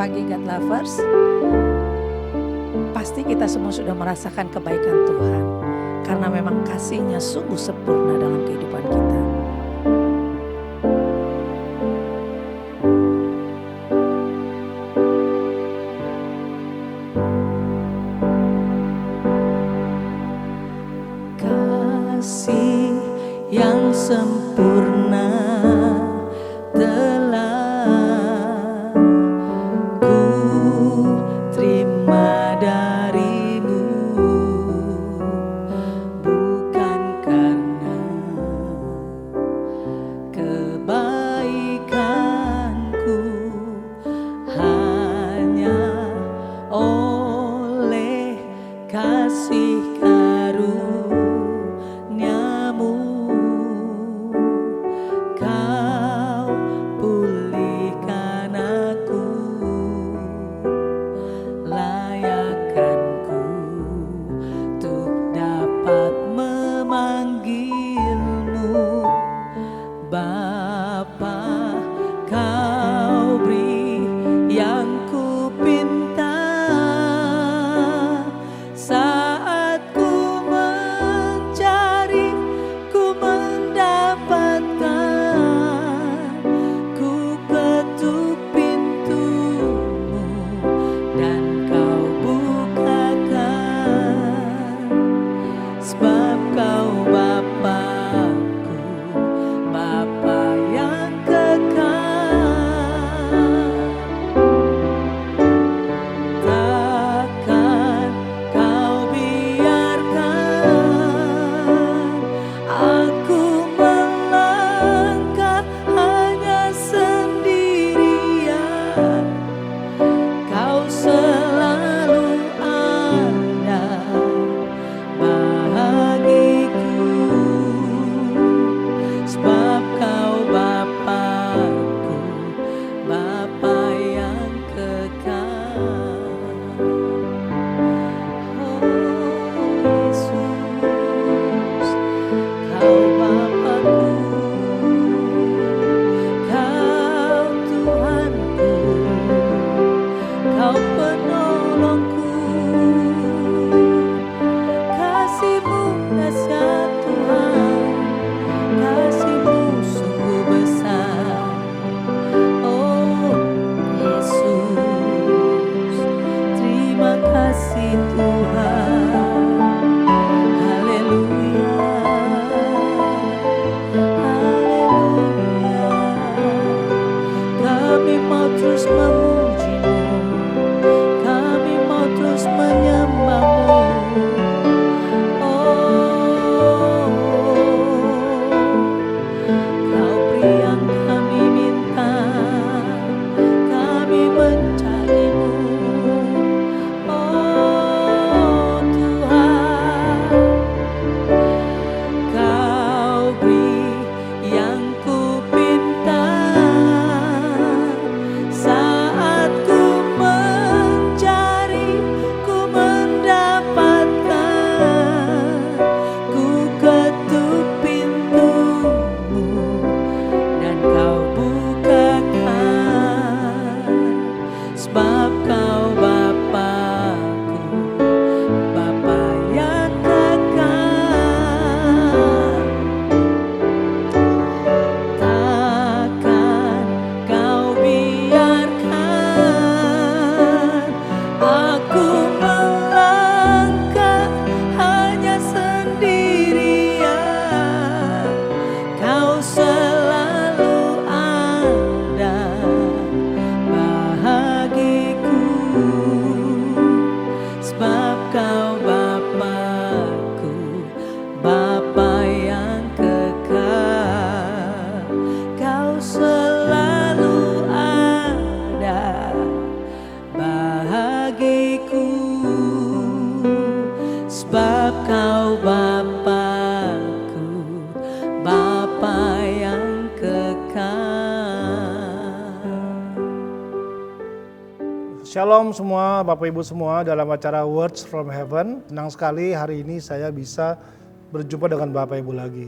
pagi God Lovers. Pasti kita semua sudah merasakan kebaikan Tuhan. Karena memang kasih-Nya sungguh sempurna dalam kehidupan kita. Kasih yang sempurna telah ku terima darimu, bukan karena kebaikanku, hanya oleh kasih karunia-Mu Kau pulihkan aku, layakkanku untuk dapat memanggil-Mu Bapa. Kau beri yang ku pinta saat ku mencari, ku mendapatkan, ku ketuk pintu-Mu dan Kau bukakan, sebab Kau Bapa-Ku, Bapa yang kekal. Takkan Kau biarkan aku melangkah hanya sendirian. Kau selalu ada bagiku, sebab Kau Bapa-Ku, Bapa yang kekal. Oh Yesus, Kau Bapa-Ku, Kau Tuhanku, Kau penolongku. Kasih-Mu dahsyat Tuhan, kasih-Mu sungguh besar. Oh Yesus, terima kasih Tuhan. Haleluya, haleluya. Kami mau terus memuji-Mu, kami mau terus menyembah-Mu. Oh, Kau beri yang kami minta, kami mencari-Mu. Oh Tuhan, Kau beri yang ku pinta saat ku mencari, ku mendapatkan, ku ketuk pintu-Mu dan Kau bukakan, sebab Kau Bapa-Ku, Bapa yang kekal. Takkan Kau biarkan aku melangkah hanya sendirian. Kau selalu ada bagiku, sebab Kau Bapa-Ku, Bapa yang kekal. Kau selalu ada bagiku, sebab Kau Bapa-Ku, Bapa yang kekal. Shalom semua Bapak Ibu semua dalam acara Words from Heaven. Senang sekali hari ini saya bisa berjumpa dengan Bapak Ibu lagi.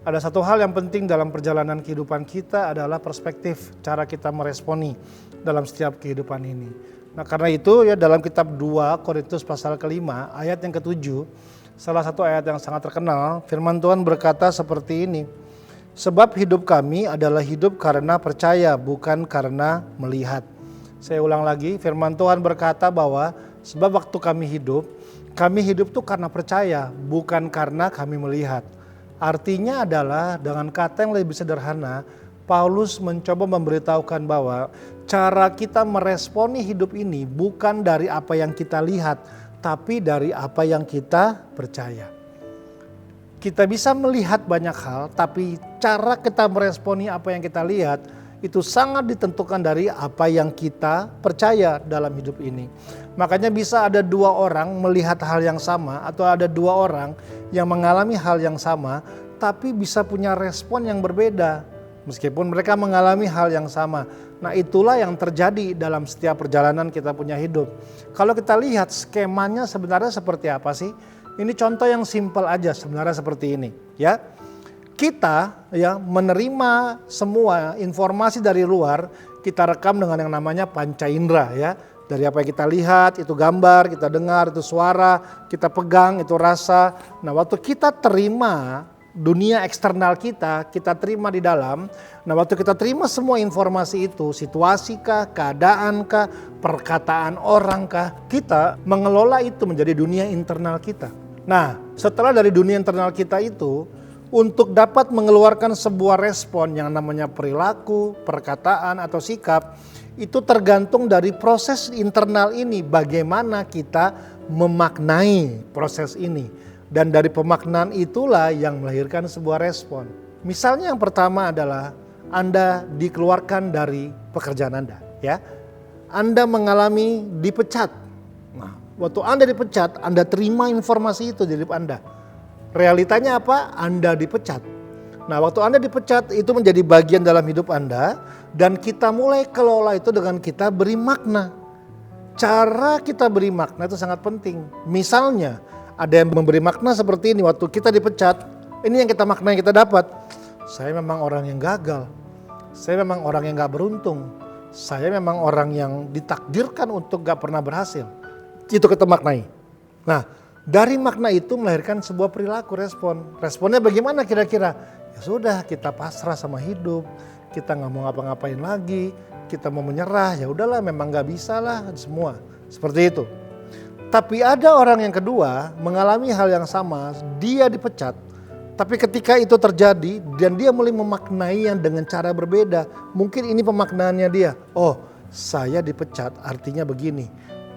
Ada satu hal yang penting dalam perjalanan kehidupan kita adalah perspektif, cara kita meresponi dalam setiap kehidupan ini. Nah karena itu ya dalam kitab 2 Korintus pasal ke-5 ayat yang ke-7, salah satu ayat yang sangat terkenal, firman Tuhan berkata seperti ini. Sebab hidup kami adalah hidup karena percaya, bukan karena melihat. Saya ulang lagi, firman Tuhan berkata bahwa sebab waktu kami hidup tuh karena percaya, bukan karena kami melihat. Artinya adalah dengan kata yang lebih sederhana, Paulus mencoba memberitahukan bahwa cara kita meresponi hidup ini bukan dari apa yang kita lihat, tapi dari apa yang kita percaya. Kita bisa melihat banyak hal, tapi cara kita meresponi apa yang kita lihat itu sangat ditentukan dari apa yang kita percaya dalam hidup ini. Makanya bisa ada dua orang melihat hal yang sama atau ada dua orang yang mengalami hal yang sama tapi bisa punya respon yang berbeda meskipun mereka mengalami hal yang sama. Nah itulah yang terjadi dalam setiap perjalanan kita punya hidup. Kalau kita lihat skemanya sebenarnya seperti apa sih? Ini contoh yang simpel aja sebenarnya seperti ini ya. Kita ya menerima semua informasi dari luar, kita rekam dengan yang namanya panca indera ya. Dari apa yang kita lihat, itu gambar, kita dengar, itu suara, kita pegang, itu rasa. Nah waktu kita terima dunia eksternal kita terima di dalam. Nah waktu kita terima semua informasi itu, situasi kah, keadaan kah, perkataan orang kah, kita mengelola itu menjadi dunia internal kita. Nah setelah dari dunia internal kita itu, untuk dapat mengeluarkan sebuah respon yang namanya perilaku, perkataan atau sikap, itu tergantung dari proses internal ini, bagaimana kita memaknai proses ini. Dan dari pemaknaan itulah yang melahirkan sebuah respon. Misalnya yang pertama adalah Anda dikeluarkan dari pekerjaan Anda. Ya, Anda mengalami dipecat. Nah, waktu Anda dipecat, Anda terima informasi itu dari Anda. Realitanya apa? Anda dipecat. Nah waktu Anda dipecat itu menjadi bagian dalam hidup Anda. Dan kita mulai kelola itu dengan kita beri makna. Cara kita beri makna itu sangat penting. Misalnya ada yang memberi makna seperti ini. Waktu kita dipecat, ini yang kita makna yang kita dapat. Saya memang orang yang gagal. Saya memang orang yang gak beruntung. Saya memang orang yang ditakdirkan untuk gak pernah berhasil. Itu kita maknai. Nah dari makna itu melahirkan sebuah perilaku respon. Responnya bagaimana kira-kira? Ya sudah kita pasrah sama hidup. Kita gak mau ngapa-ngapain lagi. Kita mau menyerah. Ya udahlah memang gak bisa lah semua. Seperti itu. Tapi ada orang yang kedua mengalami hal yang sama. Dia dipecat. Tapi ketika itu terjadi dan dia mulai memaknai yang dengan cara berbeda. Mungkin ini pemaknaannya dia. Oh saya dipecat artinya begini.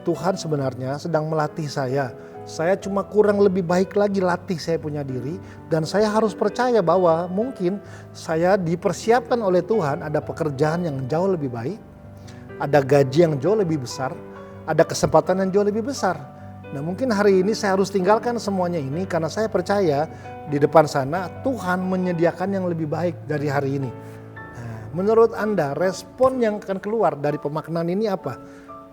Tuhan sebenarnya sedang melatih saya. Saya cuma kurang lebih baik lagi latih saya punya diri. Dan saya harus percaya bahwa mungkin saya dipersiapkan oleh Tuhan. Ada pekerjaan yang jauh lebih baik. Ada gaji yang jauh lebih besar. Ada kesempatan yang jauh lebih besar. Nah mungkin hari ini saya harus tinggalkan semuanya ini. Karena saya percaya di depan sana Tuhan menyediakan yang lebih baik dari hari ini. Nah, menurut Anda respon yang akan keluar dari pemaknaan ini apa?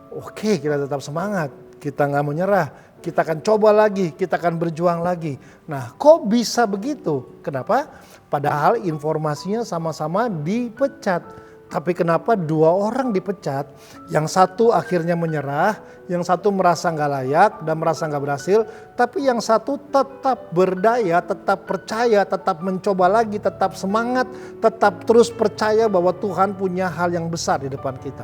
Oke kita tetap semangat. Kita gak menyerah. Kita akan coba lagi, kita akan berjuang lagi. Nah kok bisa begitu? Kenapa? Padahal informasinya sama-sama dipecat. Tapi kenapa dua orang dipecat? Yang satu akhirnya menyerah, yang satu merasa gak layak dan merasa gak berhasil. Tapi yang satu tetap berdaya, tetap percaya, tetap mencoba lagi, tetap semangat. Tetap terus percaya bahwa Tuhan punya hal yang besar di depan kita.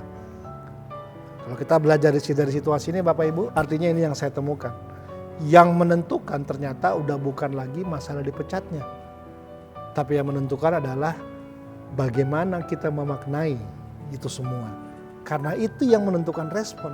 Kalau kita belajar dari situasi ini Bapak Ibu, artinya ini yang saya temukan. Yang menentukan ternyata udah bukan lagi masalah dipecatnya. Tapi yang menentukan adalah bagaimana kita memaknai itu semua. Karena itu yang menentukan respon.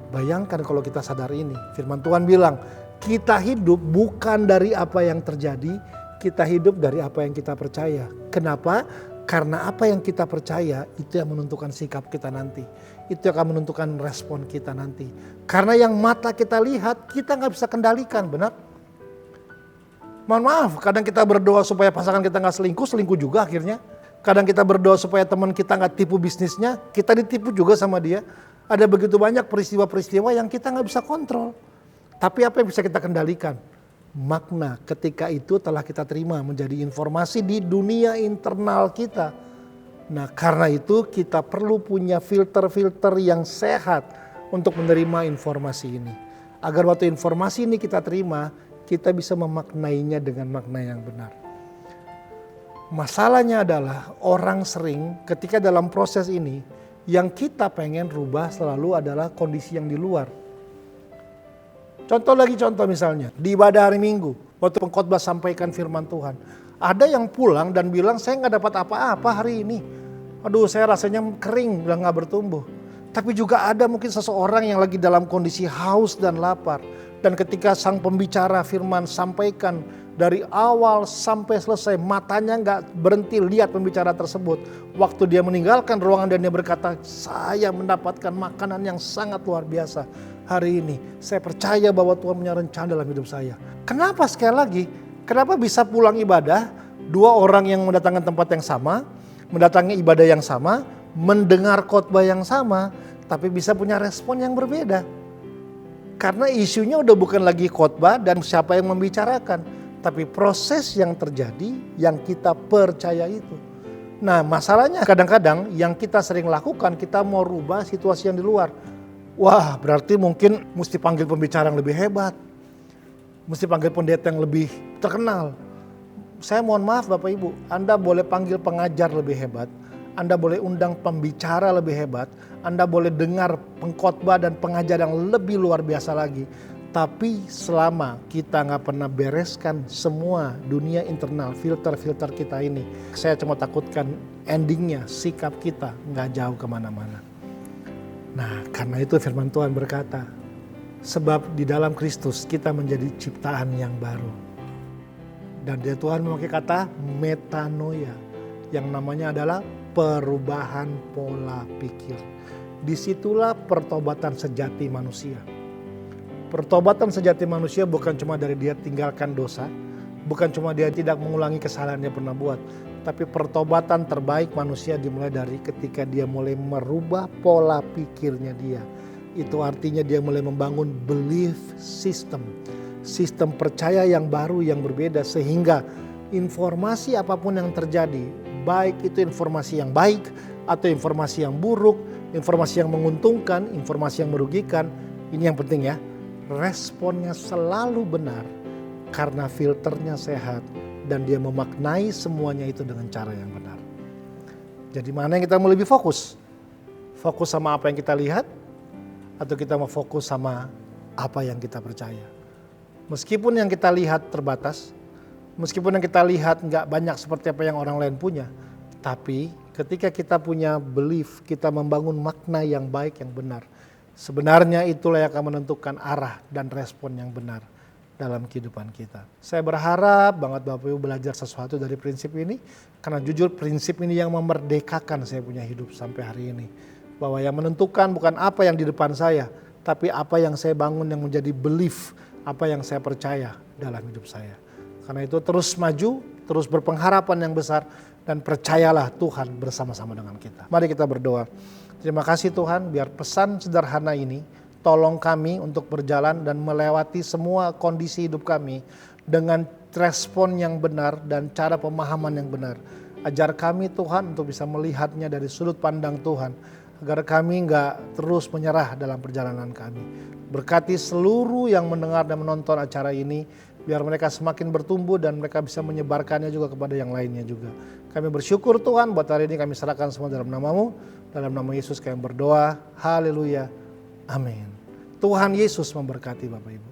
Bayangkan kalau kita sadar ini, firman Tuhan bilang, kita hidup bukan dari apa yang terjadi, kita hidup dari apa yang kita percaya. Kenapa? Karena apa yang kita percaya itu yang menentukan sikap kita nanti. Itu yang akan menentukan respon kita nanti. Karena yang mata kita lihat kita gak bisa kendalikan, benar? Mohon maaf, kadang kita berdoa supaya pasangan kita gak selingkuh, selingkuh juga akhirnya. Kadang kita berdoa supaya teman kita gak tipu bisnisnya, kita ditipu juga sama dia. Ada begitu banyak peristiwa-peristiwa yang kita gak bisa kontrol. Tapi apa yang bisa kita kendalikan? makna ketika itu telah kita terima menjadi informasi di dunia internal kita. Nah, karena itu kita perlu punya filter-filter yang sehat untuk menerima informasi ini. Agar waktu informasi ini kita terima, kita bisa memaknainya dengan makna yang benar. Masalahnya adalah orang sering ketika dalam proses ini, yang kita pengen rubah selalu adalah kondisi yang di luar. Contoh misalnya, di ibadah hari Minggu, waktu pengkhotbah sampaikan firman Tuhan. Ada yang pulang dan bilang, saya nggak dapat apa-apa hari ini. Aduh, saya rasanya kering, udah nggak bertumbuh. Tapi juga ada mungkin seseorang yang lagi dalam kondisi haus dan lapar. Dan ketika sang pembicara firman sampaikan dari awal sampai selesai, matanya nggak berhenti lihat pembicara tersebut. Waktu dia meninggalkan ruangan dan dia berkata, saya mendapatkan makanan yang sangat luar biasa hari ini. Saya percaya bahwa Tuhan punya rencana dalam hidup saya. Kenapa sekali lagi? Kenapa bisa pulang ibadah, dua orang yang mendatangkan tempat yang sama, mendatangi ibadah yang sama, mendengar khotbah yang sama, tapi bisa punya respon yang berbeda? Karena isunya udah bukan lagi khotbah dan siapa yang membicarakan, tapi proses yang terjadi yang kita percaya itu. Nah, masalahnya kadang-kadang yang kita sering lakukan, kita mau rubah situasi yang di luar. Wah, berarti mungkin mesti panggil pembicara yang lebih hebat. Mesti panggil pendeta yang lebih terkenal. Saya mohon maaf Bapak Ibu, Anda boleh panggil pengajar lebih hebat. Anda boleh undang pembicara lebih hebat. Anda boleh dengar pengkhotbah dan pengajar yang lebih luar biasa lagi. Tapi selama kita nggak pernah bereskan semua dunia internal, filter-filter kita ini, saya cuma takutkan endingnya sikap kita nggak jauh kemana-mana. Nah, karena itu firman Tuhan berkata, sebab di dalam Kristus kita menjadi ciptaan yang baru. Dan dia Tuhan memakai kata metanoia, yang namanya adalah perubahan pola pikir. Disitulah pertobatan sejati manusia. Pertobatan sejati manusia bukan cuma dari dia tinggalkan dosa, bukan cuma dia tidak mengulangi kesalahan yang pernah buat, tapi pertobatan terbaik manusia dimulai dari ketika dia mulai merubah pola pikirnya dia. Itu artinya dia mulai membangun belief system, sistem percaya yang baru yang berbeda, sehingga informasi apapun yang terjadi, baik itu informasi yang baik atau informasi yang buruk, informasi yang menguntungkan, informasi yang merugikan, ini yang penting ya, responnya selalu benar karena filternya sehat dan dia memaknai semuanya itu dengan cara yang benar. Jadi mana yang kita mau lebih fokus? Fokus sama apa yang kita lihat atau kita mau fokus sama apa yang kita percaya? Meskipun yang kita lihat terbatas, meskipun yang kita lihat nggak banyak seperti apa yang orang lain punya, tapi ketika kita punya belief, kita membangun makna yang baik, yang benar. Sebenarnya itulah yang akan menentukan arah dan respon yang benar dalam kehidupan kita. Saya berharap banget Bapak Ibu belajar sesuatu dari prinsip ini, karena jujur prinsip ini yang memerdekakan saya punya hidup sampai hari ini. Bahwa yang menentukan bukan apa yang di depan saya, tapi apa yang saya bangun yang menjadi belief, apa yang saya percaya dalam hidup saya. Karena itu terus maju, terus berpengharapan yang besar, dan percayalah Tuhan bersama-sama dengan kita. Mari kita berdoa. Terima kasih Tuhan, biar pesan sederhana ini tolong kami untuk berjalan dan melewati semua kondisi hidup kami dengan respon yang benar dan cara pemahaman yang benar. Ajar kami Tuhan untuk bisa melihatnya dari sudut pandang Tuhan, agar kami enggak terus menyerah dalam perjalanan kami. Berkati seluruh yang mendengar dan menonton acara ini, biar mereka semakin bertumbuh dan mereka bisa menyebarkannya juga kepada yang lainnya juga. Kami bersyukur Tuhan, buat hari ini kami serahkan semua dalam nama-Mu. Dalam nama Yesus kami berdoa, haleluya, amin. Tuhan Yesus memberkati Bapak Ibu.